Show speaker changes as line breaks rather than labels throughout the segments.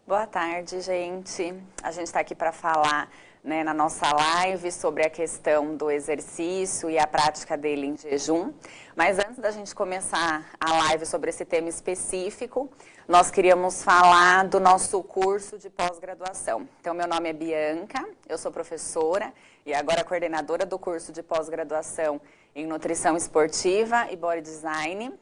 Boa tarde, gente. A gente está aqui para falar, né, na nossa live sobre a questão do exercício e a prática dele em jejum. Mas antes da gente começar a live sobre esse tema específico, nós queríamos falar do nosso curso de pós-graduação. Então, meu nome é Bianca, eu sou professora e agora coordenadora do curso de pós-graduação em Nutrição Esportiva e Body Design.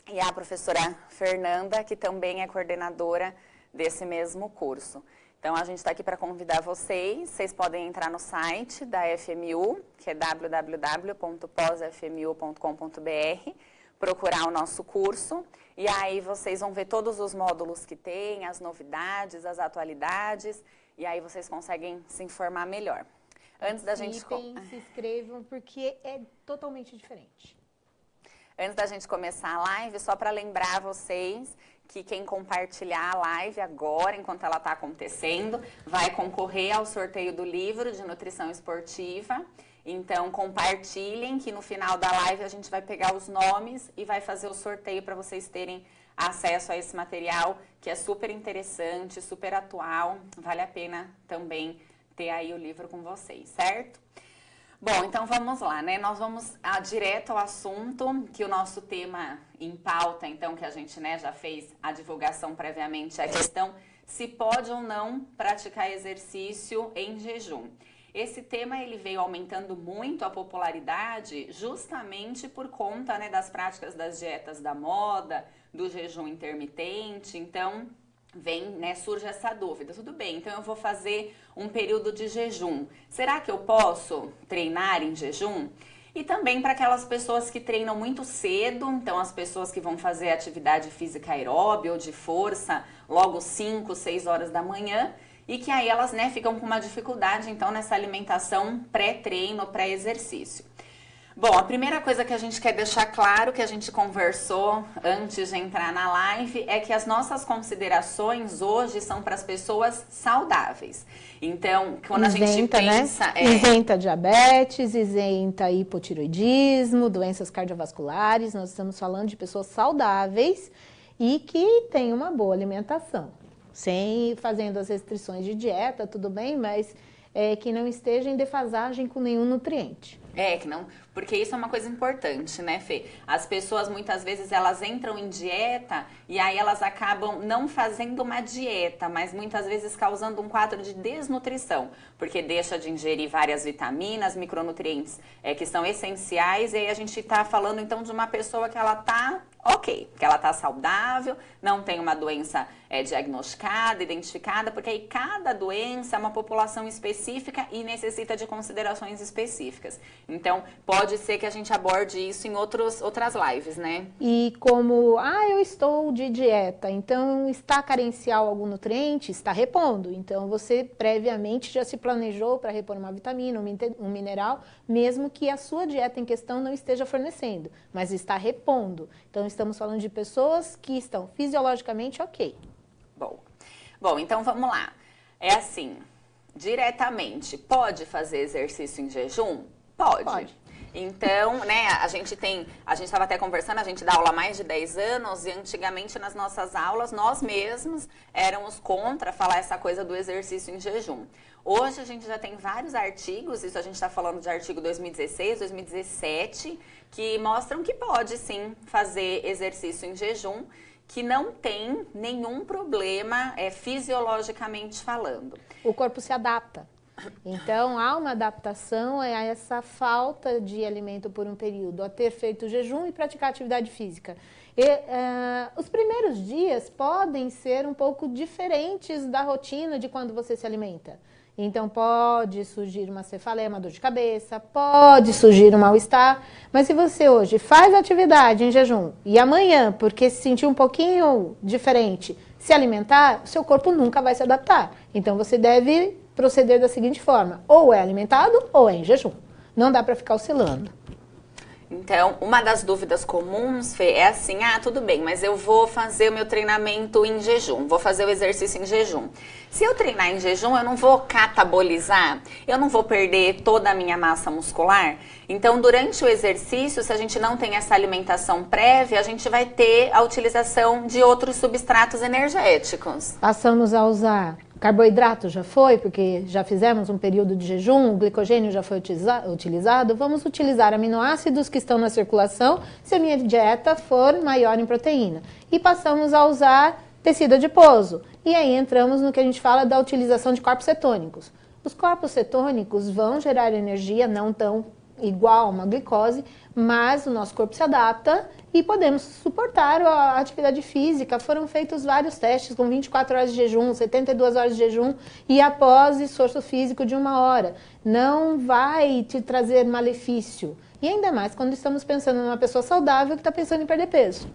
E a professora Fernanda, que também é coordenadora desse mesmo curso. Então, a gente está aqui para convidar vocês podem entrar no site da FMU, que é www.posfmu.com.br, procurar o nosso curso, e aí vocês vão ver todos os módulos que tem, as novidades, as atualidades, e aí vocês conseguem se informar melhor. Antes da gente...
Se inscrevam, porque é totalmente diferente.
Antes da gente começar a live, só para lembrar vocês que quem compartilhar a live agora, enquanto ela está acontecendo, vai concorrer ao sorteio do livro de nutrição esportiva. Então, compartilhem, que no final da live a gente vai pegar os nomes e vai fazer o sorteio para vocês terem acesso a esse material, que é super interessante, super atual. Vale a pena também ter aí o livro com vocês, certo? Bom, então vamos lá, né? Nós vamos direto ao assunto, que o nosso tema em pauta, então, que a gente, né, já fez a divulgação previamente, é a questão se pode ou não praticar exercício em jejum. Esse tema, ele veio aumentando muito a popularidade justamente por conta, né, das práticas das dietas da moda, do jejum intermitente. Então, surge essa dúvida. Tudo bem, então eu vou fazer um período de jejum. Será que eu posso treinar em jejum? E também para aquelas pessoas que treinam muito cedo, então as pessoas que vão fazer atividade física aeróbica ou de força logo 5, 6 horas da manhã, e que aí elas, né, ficam com uma dificuldade então nessa alimentação pré-treino, pré-exercício. Bom, a primeira coisa que a gente quer deixar claro, que a gente conversou antes de entrar na live, é que as nossas considerações hoje são para as pessoas saudáveis. Então, quando a gente pensa...
Né? Isenta diabetes, isenta hipotiroidismo, doenças cardiovasculares, nós estamos falando de pessoas saudáveis e que têm uma boa alimentação. Sem fazendo as restrições de dieta, tudo bem, mas que não esteja em defasagem com nenhum nutriente.
Que não, porque isso é uma coisa importante, né, Fê? As pessoas, muitas vezes, elas entram em dieta e aí elas acabam não fazendo uma dieta, mas muitas vezes causando um quadro de desnutrição, porque deixa de ingerir várias vitaminas, micronutrientes que são essenciais, e aí a gente tá falando, então, de uma pessoa que ela tá ok, que ela tá saudável, não tem uma doença diagnosticada, identificada, porque aí cada doença é uma população específica e necessita de considerações específicas. Então, pode ser que a gente aborde isso em outras lives, né?
E como, eu estou de dieta, então está carencial algum nutriente? Está repondo. Então, você previamente já se planejou para repor uma vitamina, um mineral, mesmo que a sua dieta em questão não esteja fornecendo, mas está repondo. Então, estamos falando de pessoas que estão fisiologicamente ok.
Bom, então vamos lá. É assim, diretamente, pode fazer exercício em jejum? Pode. Então, né, a gente estava até conversando, a gente dá aula há mais de 10 anos e antigamente nas nossas aulas nós mesmos éramos contra falar essa coisa do exercício em jejum. Hoje a gente já tem vários artigos, isso a gente está falando de artigo 2016, 2017, que mostram que pode sim fazer exercício em jejum, que não tem nenhum problema fisiologicamente falando.
O corpo se adapta. Então, há uma adaptação a essa falta de alimento por um período, a ter feito o jejum e praticar atividade física. Os primeiros dias podem ser um pouco diferentes da rotina de quando você se alimenta. Então, pode surgir uma cefaleia, uma dor de cabeça, pode surgir um mal-estar. Mas se você hoje faz atividade em jejum e amanhã, porque se sentir um pouquinho diferente, se alimentar, seu corpo nunca vai se adaptar. Então, você deve proceder da seguinte forma: ou é alimentado ou é em jejum. Não dá para ficar oscilando.
Então, uma das dúvidas comuns, Fê, é assim, tudo bem, mas eu vou fazer o meu treinamento em jejum, vou fazer o exercício em jejum. Se eu treinar em jejum, eu não vou catabolizar, eu não vou perder toda a minha massa muscular. Então, durante o exercício, se a gente não tem essa alimentação prévia, a gente vai ter a utilização de outros substratos energéticos.
Passamos a usar carboidrato, já foi, porque já fizemos um período de jejum, o glicogênio já foi utilizado. Vamos utilizar aminoácidos que estão na circulação se a minha dieta for maior em proteína. E passamos a usar tecido adiposo. E aí entramos no que a gente fala da utilização de corpos cetônicos. Os corpos cetônicos vão gerar energia, não tão igual a uma glicose, mas o nosso corpo se adapta e podemos suportar a atividade física. Foram feitos vários testes com 24 horas de jejum, 72 horas de jejum e após esforço físico de 1 hora. Não vai te trazer malefício. E ainda mais quando estamos pensando numa pessoa saudável que está pensando em perder peso.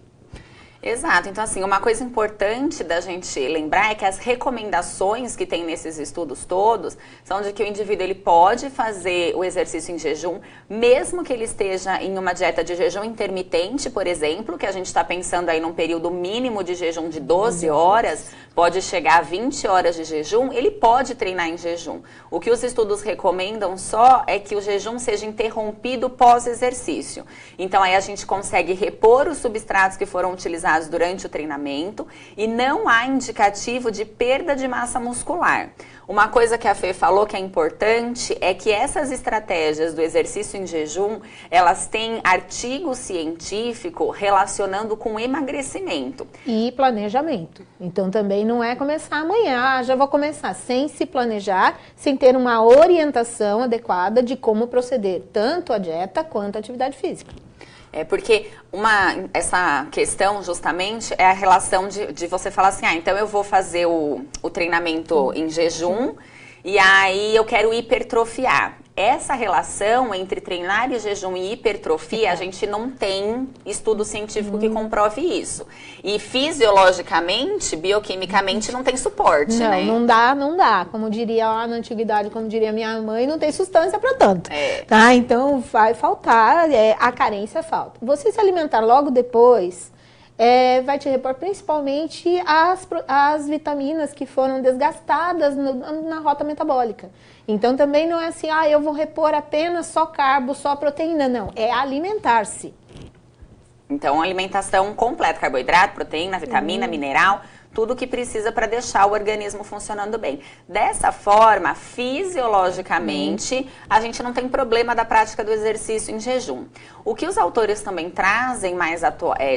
Exato. Então, assim, uma coisa importante da gente lembrar é que as recomendações que tem nesses estudos todos são de que o indivíduo ele pode fazer o exercício em jejum, mesmo que ele esteja em uma dieta de jejum intermitente, por exemplo, que a gente está pensando aí num período mínimo de jejum de 12 horas, pode chegar a 20 horas de jejum, ele pode treinar em jejum. O que os estudos recomendam só é que o jejum seja interrompido pós-exercício. Então, aí a gente consegue repor os substratos que foram utilizados durante o treinamento e não há indicativo de perda de massa muscular. Uma coisa que a Fê falou que é importante é que essas estratégias do exercício em jejum, elas têm artigo científico relacionando com emagrecimento.
E planejamento. Então também não é começar amanhã, já vou começar, sem se planejar, sem ter uma orientação adequada de como proceder, tanto a dieta quanto a atividade física.
Porque essa questão justamente é a relação de você falar assim, então eu vou fazer o treinamento em jejum e aí eu quero hipertrofiar. Essa relação entre treinar e jejum e hipertrofia, a gente não tem estudo científico que comprove isso. E fisiologicamente, bioquimicamente, não tem suporte, né?
Não dá. Como diria lá na antiguidade, como diria minha mãe, não tem substância para tanto. Tá? Então, vai faltar, a carência falta. Você se alimentar logo depois... vai te repor principalmente as vitaminas que foram desgastadas na rota metabólica. Então também não é assim, eu vou repor apenas só carbo, só proteína. Não, é alimentar-se.
Então, alimentação completa, carboidrato, proteína, vitamina, mineral, tudo que precisa para deixar o organismo funcionando bem. Dessa forma, fisiologicamente, a gente não tem problema da prática do exercício em jejum. O que os autores também trazem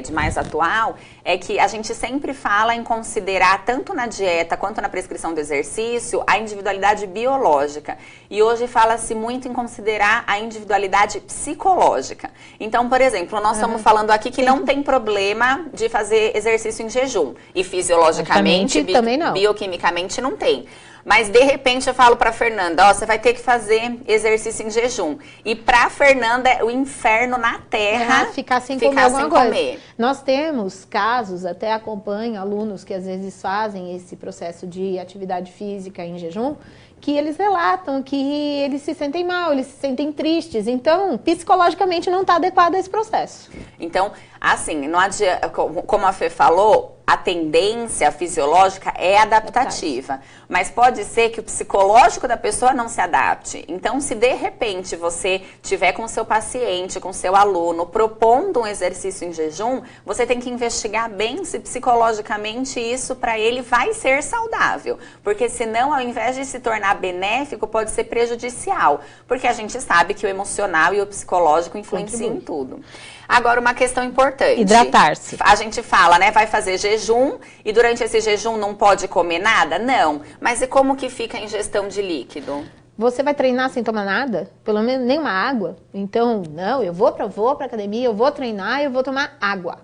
de mais atual é que a gente sempre fala em considerar, tanto na dieta quanto na prescrição do exercício, a individualidade biológica. E hoje fala-se muito em considerar a individualidade psicológica. Então, por exemplo, nós estamos falando aqui que não tem problema de fazer exercício em jejum. E fisiologicamente,
também não.
Bioquimicamente não tem. Mas, de repente, eu falo para Fernanda, você vai ter que fazer exercício em jejum. E para Fernanda, é o inferno na terra
ficar sem comer alguma coisa. Nós temos casos, até acompanho alunos que às vezes fazem esse processo de atividade física em jejum, que eles relatam que eles se sentem mal, eles se sentem tristes. Então, psicologicamente não está adequado a esse processo.
Então, assim, não adianta, como a Fê falou, a tendência fisiológica é adaptativa, mas pode ser que o psicológico da pessoa não se adapte. Então, se de repente você tiver com o seu paciente, com o seu aluno, propondo um exercício em jejum, você tem que investigar bem se psicologicamente isso para ele vai ser saudável. Porque senão, ao invés de se tornar benéfico, pode ser prejudicial. Porque a gente sabe que o emocional e o psicológico influenciam em tudo. Agora, uma questão importante.
Hidratar-se.
A gente fala, né, vai fazer jejum e durante esse jejum não pode comer nada? Não. Mas e como que fica a ingestão de líquido?
Você vai treinar sem tomar nada? Pelo menos nenhuma água? Então, não, eu vou pra academia, eu vou treinar, eu vou tomar água.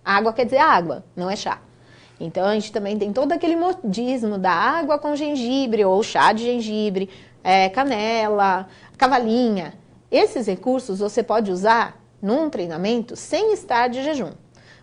Água quer dizer água, não é chá. Então, a gente também tem todo aquele modismo da água com gengibre ou chá de gengibre, canela, cavalinha. Esses recursos você pode usar num treinamento sem estar de jejum.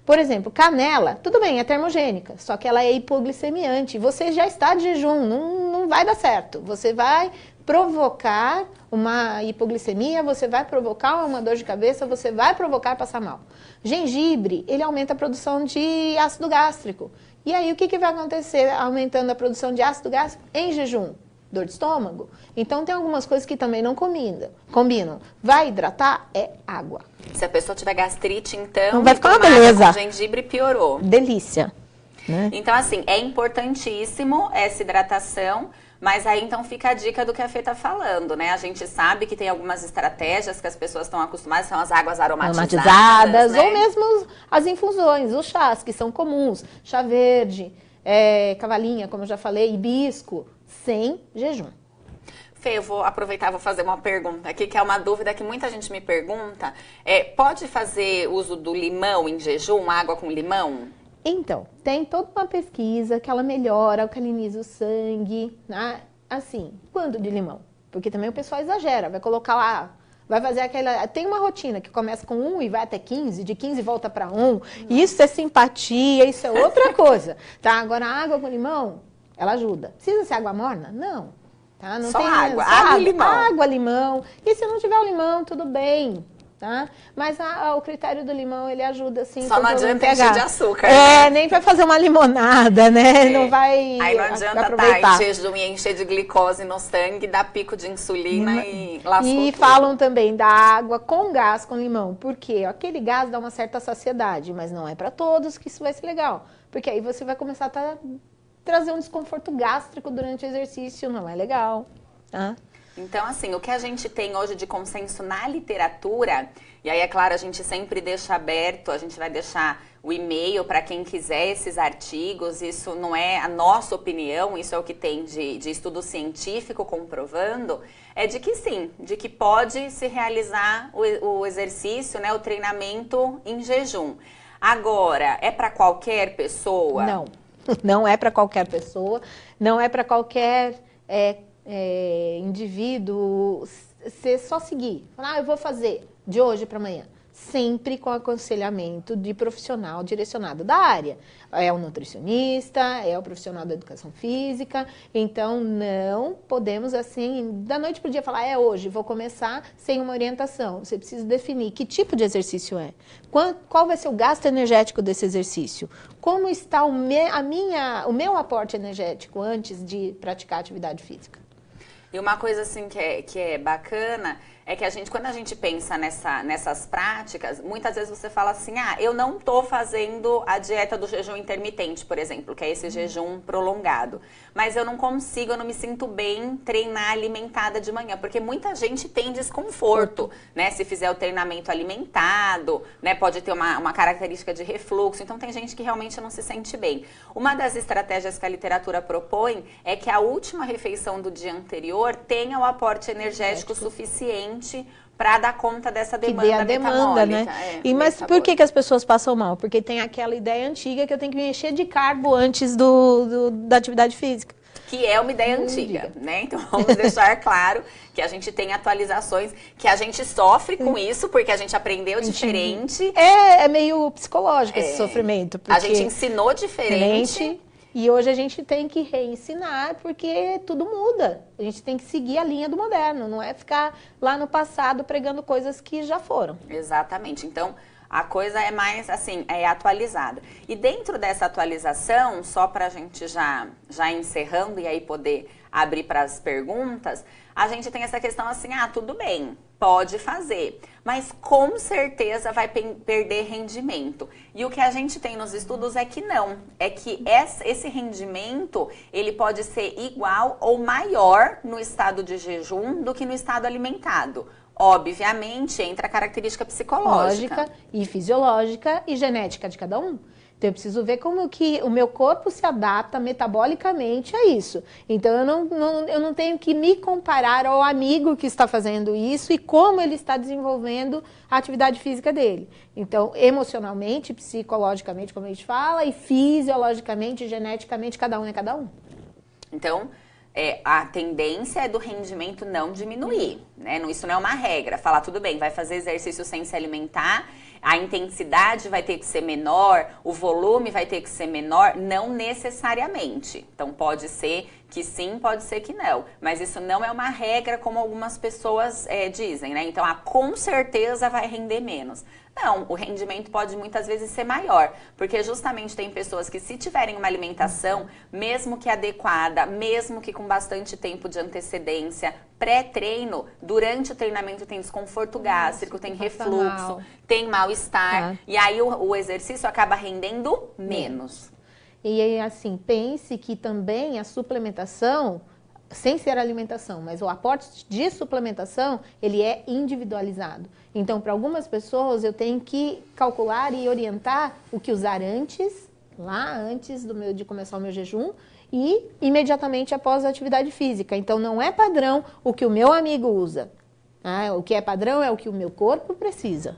Por exemplo, canela, tudo bem, é termogênica, só que ela é hipoglicemiante. Você já está de jejum, não vai dar certo. Você vai provocar uma hipoglicemia, você vai provocar uma dor de cabeça, você vai provocar passar mal. Gengibre, ele aumenta a produção de ácido gástrico. E aí, o que vai acontecer aumentando a produção de ácido gástrico em jejum? Dor de estômago. Então, tem algumas coisas que também não combinam. Vai hidratar? É água.
Se a pessoa tiver gastrite, então,
não vai ficar uma beleza.
Com gengibre piorou.
Delícia. Né?
Então, assim, é importantíssimo essa hidratação, mas aí então fica a dica do que a Fê tá falando, né? A gente sabe que tem algumas estratégias que as pessoas estão acostumadas, são as águas aromatizadas, né?
Ou mesmo as infusões, os chás, que são comuns. Chá verde, cavalinha, como eu já falei, hibisco, sem jejum.
Fê, eu vou aproveitar e vou fazer uma pergunta aqui, que é uma dúvida que muita gente me pergunta. Pode fazer uso do limão em jejum, água com limão?
Então, tem toda uma pesquisa que ela melhora, alcaliniza o sangue, né? Assim, quando de limão? Porque também o pessoal exagera, vai colocar lá, vai fazer aquela... Tem uma rotina que começa com 1 e vai até 15, de 15 volta para 1. Isso é simpatia, isso é outra coisa, tá? Agora, a água com limão, ela ajuda. Precisa ser água morna? Não. Tá? Não
só
tem
água, água e limão.
Água, limão. E se não tiver o limão, tudo bem. Tá? Mas o critério do limão, ele ajuda sim.
Só não adianta encher de açúcar.
Nem para fazer uma limonada, né? Não vai
aí não adianta estar em jejum e encher de glicose no sangue, dar pico de insulina e lascou
E
tudo.
falam também da água com gás com limão. Por quê? Aquele gás dá uma certa saciedade, mas não é para todos que isso vai ser legal. Porque aí você vai começar a trazer um desconforto gástrico durante o exercício, não é legal. Tá?
Então, assim, o que a gente tem hoje de consenso na literatura, e aí, é claro, a gente sempre deixa aberto, a gente vai deixar o e-mail para quem quiser esses artigos, isso não é a nossa opinião, isso é o que tem de estudo científico comprovando, é de que sim, de que pode se realizar o exercício, né, o treinamento em jejum. Agora, é para qualquer pessoa?
Não, não é para qualquer pessoa, não é para qualquer... indivíduo, você só seguir. Falar, eu vou fazer de hoje para amanhã. Sempre com aconselhamento de profissional direcionado da área. É o nutricionista, é o profissional da educação física. Então, não podemos, assim, da noite para o dia falar, hoje, vou começar sem uma orientação. Você precisa definir que tipo de exercício é. Qual vai ser o gasto energético desse exercício? Como está o meu aporte energético antes de praticar atividade física?
E uma coisa assim que é bacana é que quando a gente pensa nessas práticas, muitas vezes você fala assim, eu não estou fazendo a dieta do jejum intermitente, por exemplo, que é esse jejum prolongado. Mas eu não consigo, eu não me sinto bem treinar alimentada de manhã, porque muita gente tem desconforto, né? Se fizer o treinamento alimentado, né? Pode ter uma característica de refluxo, então tem gente que realmente não se sente bem. Uma das estratégias que a literatura propõe é que a última refeição do dia anterior tenha o aporte energético suficiente para dar conta dessa demanda metabólica.
Né? Mas por que as pessoas passam mal? Porque tem aquela ideia antiga que eu tenho que me encher de carbo antes da atividade física.
Que é uma ideia antiga, né? Então vamos deixar claro que a gente tem atualizações, que a gente sofre com isso, porque a gente aprendeu diferente.
É meio psicológico esse sofrimento.
A gente ensinou diferente.
E hoje a gente tem que reensinar, porque tudo muda. A gente tem que seguir a linha do moderno, não é ficar lá no passado pregando coisas que já foram.
Exatamente. Então, a coisa é mais, assim, atualizada. E dentro dessa atualização, só para a gente já encerrando e aí poder abrir para as perguntas, a gente tem essa questão assim, tudo bem, pode fazer, mas com certeza vai perder rendimento. E o que a gente tem nos estudos é que não, é que esse rendimento, ele pode ser igual ou maior no estado de jejum do que no estado alimentado. Obviamente, entra a característica psicológica.
E fisiológica e genética de cada um. Então, eu preciso ver como que o meu corpo se adapta metabolicamente a isso. Então, eu não tenho que me comparar ao amigo que está fazendo isso e como ele está desenvolvendo a atividade física dele. Então, emocionalmente, psicologicamente, como a gente fala, e fisiologicamente, geneticamente, cada um é cada um.
Então, a tendência é do rendimento não diminuir, né? Isso não é uma regra. Falar, tudo bem, vai fazer exercício sem se alimentar, a intensidade vai ter que ser menor, o volume vai ter que ser menor, não necessariamente. Então, pode ser que sim, pode ser que não. Mas isso não é uma regra como algumas pessoas dizem, né? Então, com certeza vai render menos. Não, o rendimento pode muitas vezes ser maior, porque justamente tem pessoas que se tiverem uma alimentação, mesmo que adequada, mesmo que com bastante tempo de antecedência, pré-treino, durante o treinamento tem desconforto gástrico, tem refluxo, tem mal-estar, e aí o exercício acaba rendendo menos.
E assim, pense que também a suplementação, sem ser alimentação, mas o aporte de suplementação, ele é individualizado. Então, para algumas pessoas, eu tenho que calcular e orientar o que usar antes, lá antes de começar o meu jejum, e imediatamente após a atividade física. Então, não é padrão o que o meu amigo usa. O que é padrão é o que o meu corpo precisa.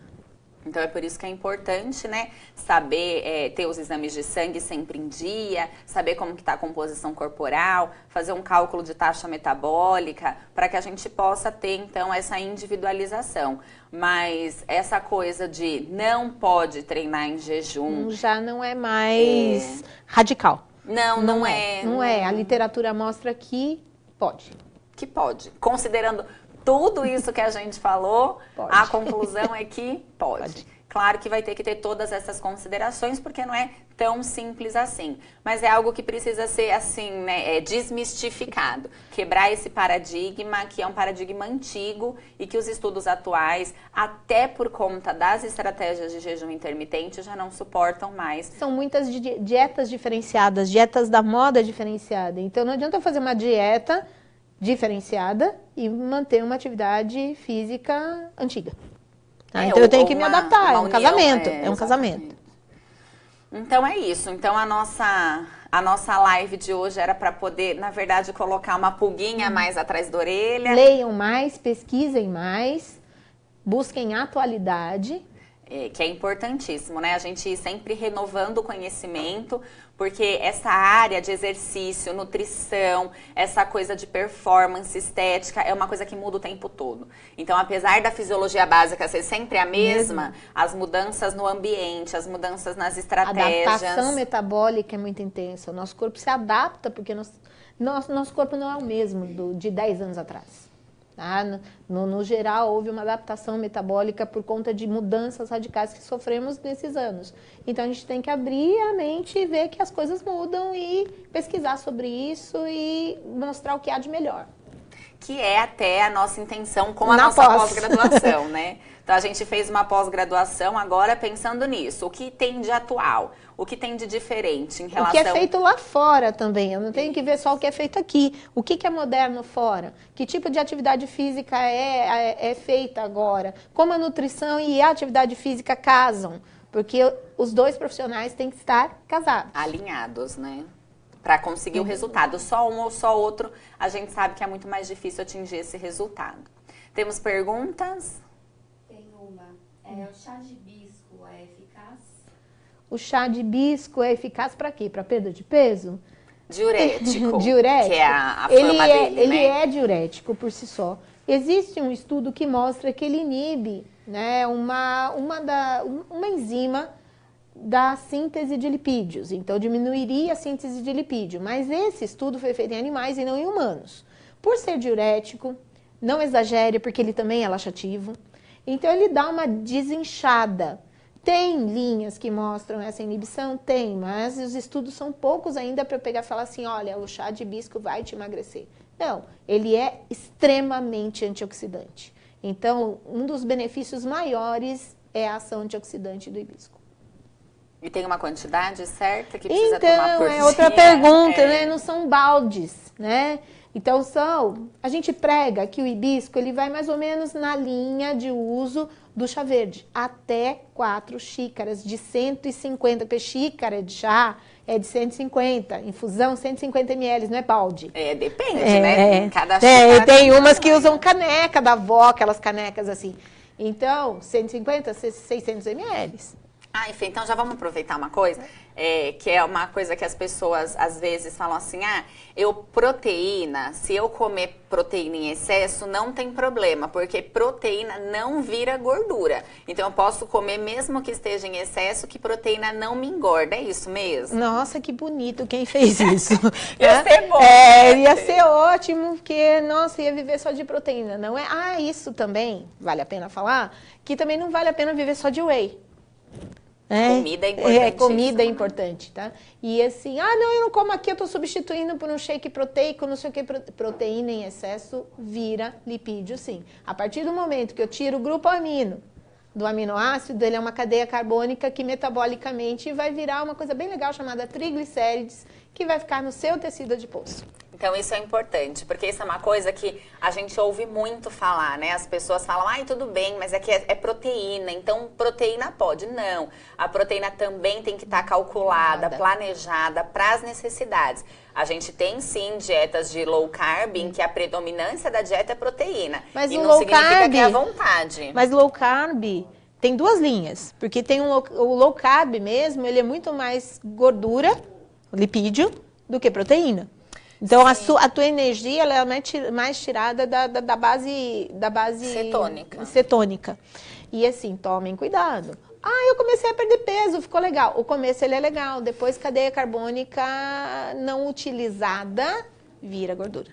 Então, é por isso que é importante, né, saber ter os exames de sangue sempre em dia, saber como que está a composição corporal, fazer um cálculo de taxa metabólica, para que a gente possa ter, então, essa individualização. Mas essa coisa de não pode treinar em jejum...
Já não é mais radical.
Não é.
Não é. A literatura mostra que pode.
Que pode. Considerando tudo isso que a gente falou, pode. A conclusão é que pode. Claro que vai ter que ter todas essas considerações, porque não é tão simples assim. Mas é algo que precisa ser, assim, né, desmistificado. Quebrar esse paradigma, que é um paradigma antigo e que os estudos atuais, até por conta das estratégias de jejum intermitente, já não suportam mais.
São muitas dietas diferenciadas, dietas da moda diferenciada. Então, não adianta eu fazer uma dieta diferenciada e manter uma atividade física antiga. Então eu tenho que me adaptar, é um casamento. É um casamento.
Então é isso. Então a nossa live de hoje era para poder, na verdade, colocar uma pulguinha mais atrás da orelha.
Leiam mais, pesquisem mais, busquem atualidade.
Que é importantíssimo, né? A gente ir sempre renovando o conhecimento, porque essa área de exercício, nutrição, essa coisa de performance, estética, é uma coisa que muda o tempo todo. Então, apesar da fisiologia básica ser sempre a mesma, as mudanças no ambiente, as mudanças nas estratégias...
A adaptação metabólica é muito intensa. O nosso corpo se adapta, porque nosso corpo não é o mesmo de 10 anos atrás. No geral, houve uma adaptação metabólica por conta de mudanças radicais que sofremos nesses anos. Então, a gente tem que abrir a mente e ver que as coisas mudam e pesquisar sobre isso e mostrar o que há de melhor.
Que é até a nossa intenção com a nossa pós-graduação, né? Então, a gente fez uma pós-graduação agora pensando nisso. O que tem de atual? O que tem de diferente em relação...
O que é feito lá fora também. Eu não tenho que ver só o que é feito aqui. O que é moderno fora? Que tipo de atividade física é feita agora? Como a nutrição e a atividade física casam? Porque os dois profissionais têm que estar casados.
Alinhados, né? Para conseguir o resultado. Só um ou só outro, a gente sabe que é muito mais difícil atingir esse resultado. Temos perguntas?
Tem uma. O chá de hibisco é eficaz?
O chá de hibisco é eficaz para quê? Para perda de peso?
Diurético.
Diurético.
Que é a fama dele,
ele
né?
é diurético por si só. Existe um estudo que mostra que ele inibe, né, uma enzima da síntese de lipídios. Então, diminuiria a síntese de lipídio. Mas esse estudo foi feito em animais e não em humanos. Por ser diurético, não exagere, porque ele também é laxativo. Então, ele dá uma desinchada. Tem linhas que mostram essa inibição? Tem, mas os estudos são poucos ainda para eu pegar e falar assim, olha, o chá de hibisco vai te emagrecer. Não, ele é extremamente antioxidante. Então, um dos benefícios maiores é a ação antioxidante do hibisco.
E tem uma quantidade certa que precisa tomar por dia?
Então, é outra pergunta, né? Não são baldes, né? Então, a gente prega que o hibisco, ele vai mais ou menos na linha de uso do chá verde. Até 4 xícaras de 150, porque xícara de chá é de 150, infusão 150 ml, não é balde.
Depende, né? Cada
xícara tem umas que usam caneca da avó, aquelas canecas assim. Então, 150, 600 ml.
Enfim, então já vamos aproveitar uma coisa. que é uma coisa que as pessoas às vezes falam assim, proteína, se eu comer proteína em excesso, não tem problema, porque proteína não vira gordura. Então eu posso comer mesmo que esteja em excesso, que proteína não me engorda, é isso mesmo?
Nossa, que bonito quem fez isso.
Ia ser bom.
Ia ser ótimo, porque, nossa, ia viver só de proteína. Não é? Isso também, vale a pena falar, que também não vale a pena viver só de whey.
Comida é importante.
Comida é importante, tá? E assim, não, eu não como aqui, eu tô substituindo por um shake proteico, não sei o que, proteína em excesso vira lipídio, sim. A partir do momento que eu tiro o grupo amino do aminoácido, ele é uma cadeia carbônica que metabolicamente vai virar uma coisa bem legal chamada triglicérides, que vai ficar no seu tecido adiposo.
Então, isso é importante, porque isso é uma coisa que a gente ouve muito falar, né? As pessoas falam, tudo bem, mas é que é proteína, então proteína pode. Não, a proteína também tem que estar calculada, planejada para as necessidades. A gente tem, sim, dietas de low carb, em que a predominância da dieta é proteína.
Mas
e
o
não
low
significa
carb,
que é à vontade.
Mas low carb tem duas linhas, porque tem o low carb mesmo, ele é muito mais gordura, lipídio, do que proteína. Então, a tua energia ela é mais tirada da base cetônica. E assim, tomem cuidado. Eu comecei a perder peso, ficou legal. O começo ele é legal, depois cadeia carbônica não utilizada vira gordura.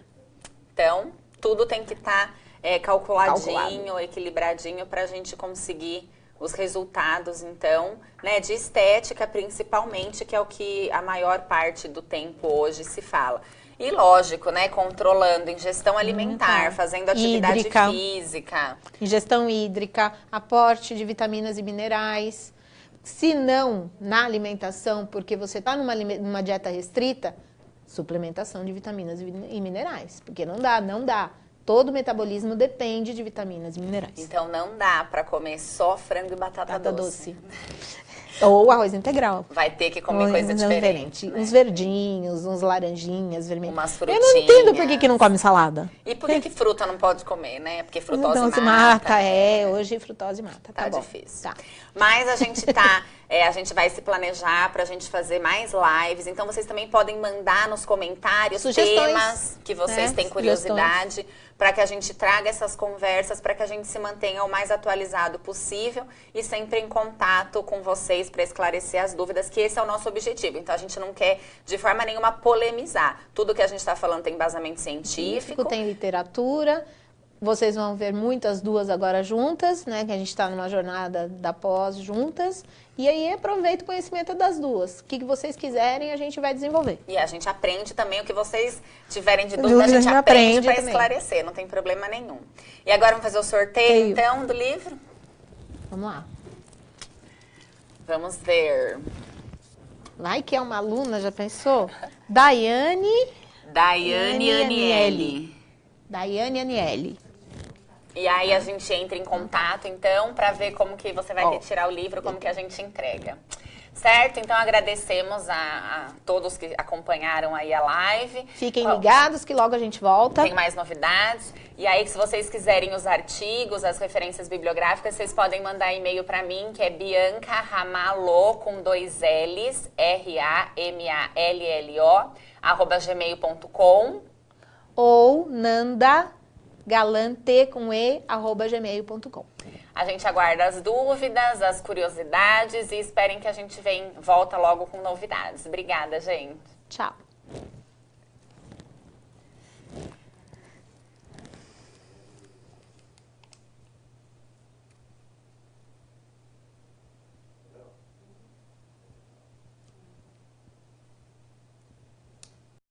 Então, tudo tem que estar calculadinho, equilibradinho para a gente conseguir os resultados, então, né, de estética principalmente, que é o que a maior parte do tempo hoje se fala. E lógico, né, controlando ingestão alimentar, fazendo atividade física.
Ingestão hídrica, aporte de vitaminas e minerais. Se não na alimentação, porque você está numa dieta restrita, suplementação de vitaminas e minerais. Porque não dá. Todo metabolismo depende de vitaminas e minerais.
Então não dá para comer só frango e batata doce.
Ou arroz integral.
Vai ter que comer coisa diferente.
Né? Uns verdinhos, uns laranjinhas, vermelhos.
Umas frutinhas.
Eu não entendo por que não come salada.
E por que fruta não pode comer, né? Porque frutose
mata. Hoje frutose mata. Tá bom.
Difícil. Tá. Mas a gente vai se planejar pra gente fazer mais lives. Então vocês também podem mandar nos comentários temas que vocês têm curiosidade, para que a gente traga essas conversas, para que a gente se mantenha o mais atualizado possível e sempre em contato com vocês para esclarecer as dúvidas, que esse é o nosso objetivo. Então a gente não quer de forma nenhuma polemizar. Tudo que a gente está falando tem embasamento científico.
Tem literatura. Vocês vão ver muitas duas agora juntas, né? Que a gente está numa jornada da pós juntas. E aí aproveita o conhecimento das duas. O que vocês quiserem, a gente vai desenvolver.
E a gente aprende também o que vocês tiverem de dúvida, a gente aprende para esclarecer, não tem problema nenhum. E agora vamos fazer o sorteio, então, do livro?
Vamos lá.
Vamos ver.
Vai que é uma aluna, já pensou? Daiane
Aniele.
Daiane Aniele.
E aí a gente entra em contato, então, para ver como que você vai retirar o livro, como que a gente entrega. Certo? Então agradecemos a todos que acompanharam aí a live.
Fiquem ligados que logo a gente volta.
Tem mais novidades. E aí, se vocês quiserem os artigos, as referências bibliográficas, vocês podem mandar e-mail para mim, que é Bianca Ramallo, com 2 L's, RAMALLO, @gmail.com.
Ou Nanda Galante com @gmail.com.
A gente aguarda as dúvidas, as curiosidades e esperem que a gente volta logo com novidades. Obrigada, gente.
Tchau.